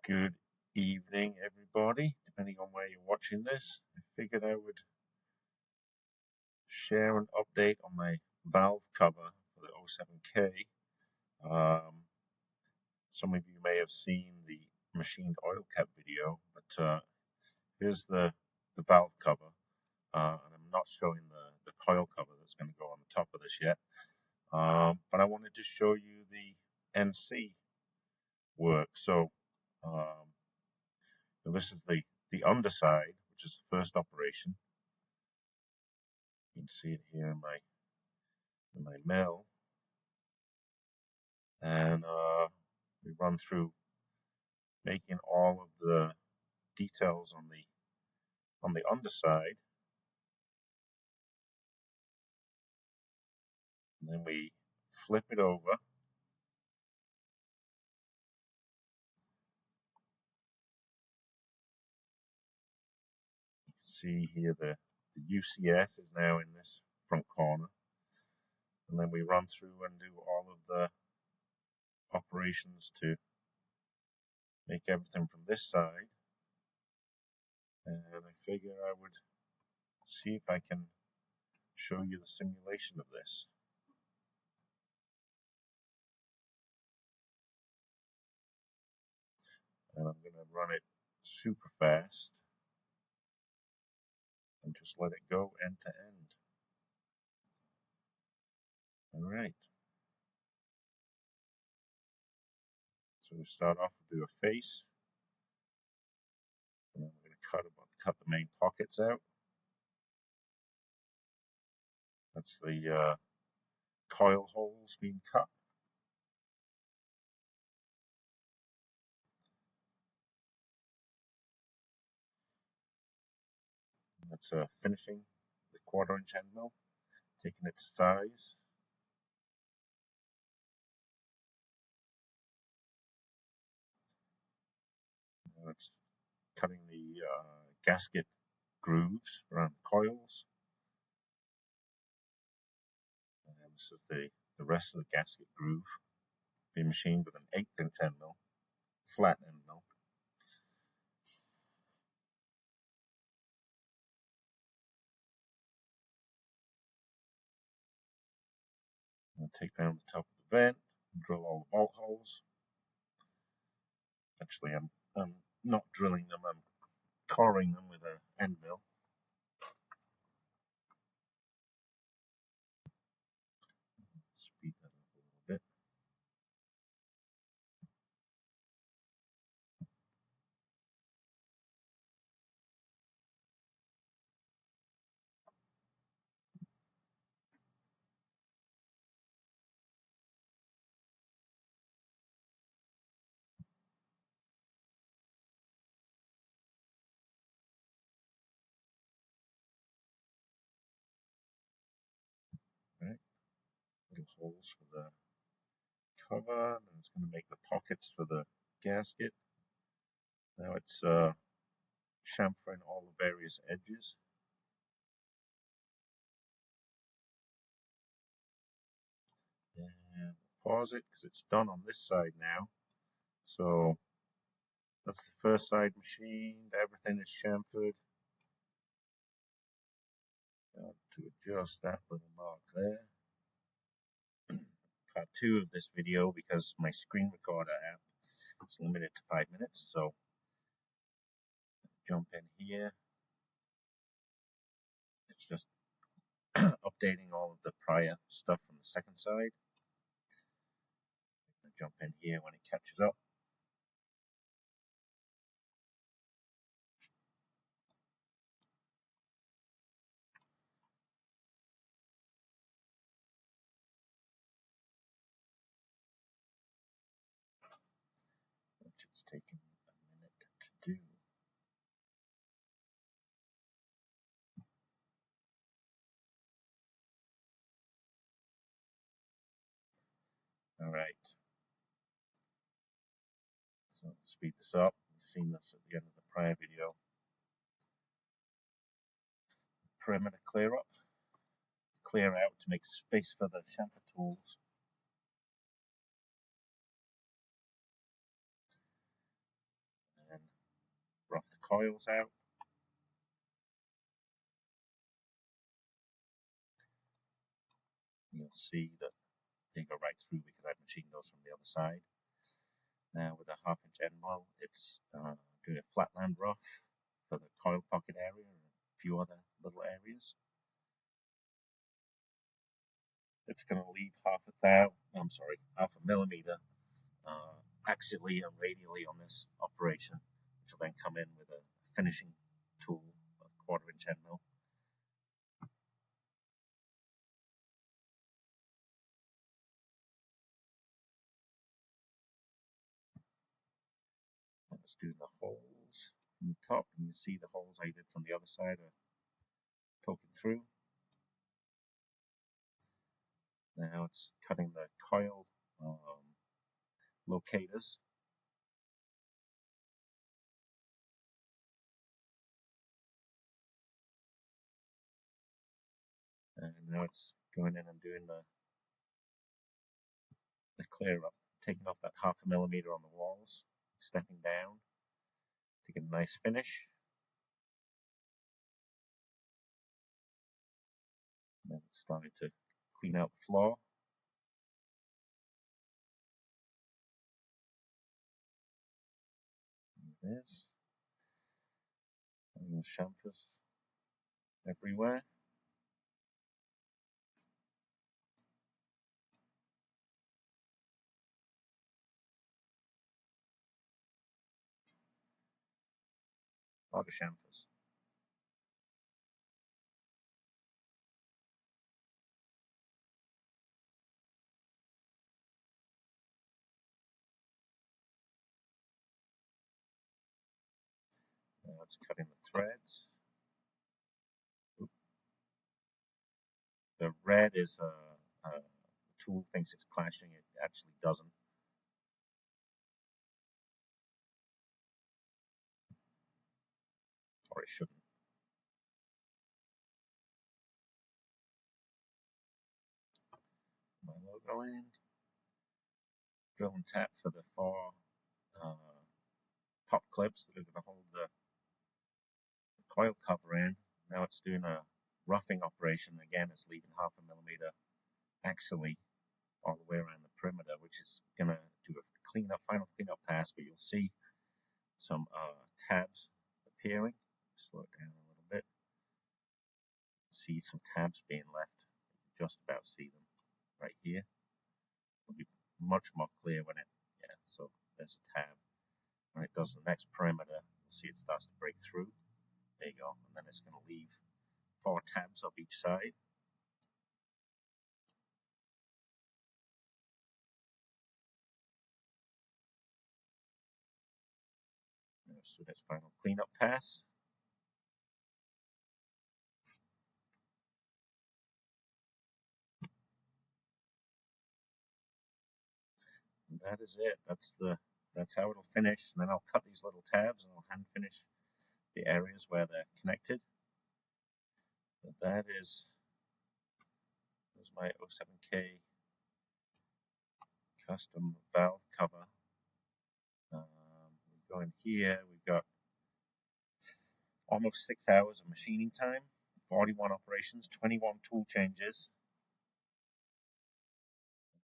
Good evening, everybody. Depending on where you're watching this, I figured I would share an update on my valve cover for the 07K. Some of you may have seen the machined oil cap video, but here's the valve cover, and I'm not showing the coil cover that's going to go on the top of this yet. But I wanted to show you the NC work. So this is the underside, which is the first operation. You can see it here in my mill, and we run through making all of the details on the underside, and then we flip it over. You can see here the UCS is now in this front corner, and then we run through and do all of the operations to make everything from this side. And I figure I would see if I can show you the simulation of this. And I'm going to run it super fast and just let it go end to end. All right. So we start off with do a face, and then we're going to cut the main pockets out. That's the coil holes being cut. That's finishing the 1/4" end mill, taking its size. Now it's cutting the gasket grooves around coils. And this is the rest of the gasket groove being machined with an 8" end mill, flat end mill. I'll take down the top of the vent, drill all the bolt holes. Actually, I'm not drilling them, I'm coring them with an end mill. Speed that up a little bit. Right, little holes for the cover, and it's going to make the pockets for the gasket. Now it's chamfering all the various edges. And pause it because it's done on this side now. So that's the first side machined, everything is chamfered. To adjust that little mark there. Part 2 of this video, because my screen recorder app is limited to 5 minutes, so jump in here. It's just updating all of the prior stuff from the second side. I'm going to jump in here when it catches up. Which it's taken a minute to do. Alright, so let's speed this up. You've seen this at the end of the prior video. Perimeter clear up, clear out to make space for the chamfer tools. coils out. You'll see that they go right through because I've machined those from the other side. Now with a 1/2 inch end mill, it's doing a flatland rough for the coil pocket area and a few other little areas. It's going to leave 1/2 millimeter axially and radially on this operation, which will then come in with a finishing tool, a 1/4 inch end mill. Let's do the holes from the top, and you see the holes I did from the other side are poking through. Now it's cutting the coil locators. And now it's going in and doing the clear up, taking off that 1/2 millimeter on the walls, stepping down to get a nice finish. And then it's starting to clean out the floor. There it is. And the chamfers everywhere. A lot of chamfers. Now it's cutting the threads. The red is the tool thinks it's clashing, it actually doesn't. Or it shouldn't. My logo in. Drill and tap for the 4 top clips that are going to hold the coil cover in. Now it's doing a roughing operation. Again, it's leaving 1/2 millimeter axially all the way around the perimeter, which is going to do a final cleanup pass, but you'll see some tabs appearing. Slow it down a little bit. See some tabs being left. You just about see them right here. It'll be much more clear when so there's a tab. When it does the next perimeter, you'll see it starts to break through. There you go. And then it's going to leave 4 tabs up each side. So that's final cleanup pass. And that is it. That's how it'll finish. And then I'll cut these little tabs and I'll hand finish the areas where they're connected. But there's my 07K custom valve cover. We go in here, we've got almost 6 hours of machining time, 41 operations, 21 tool changes,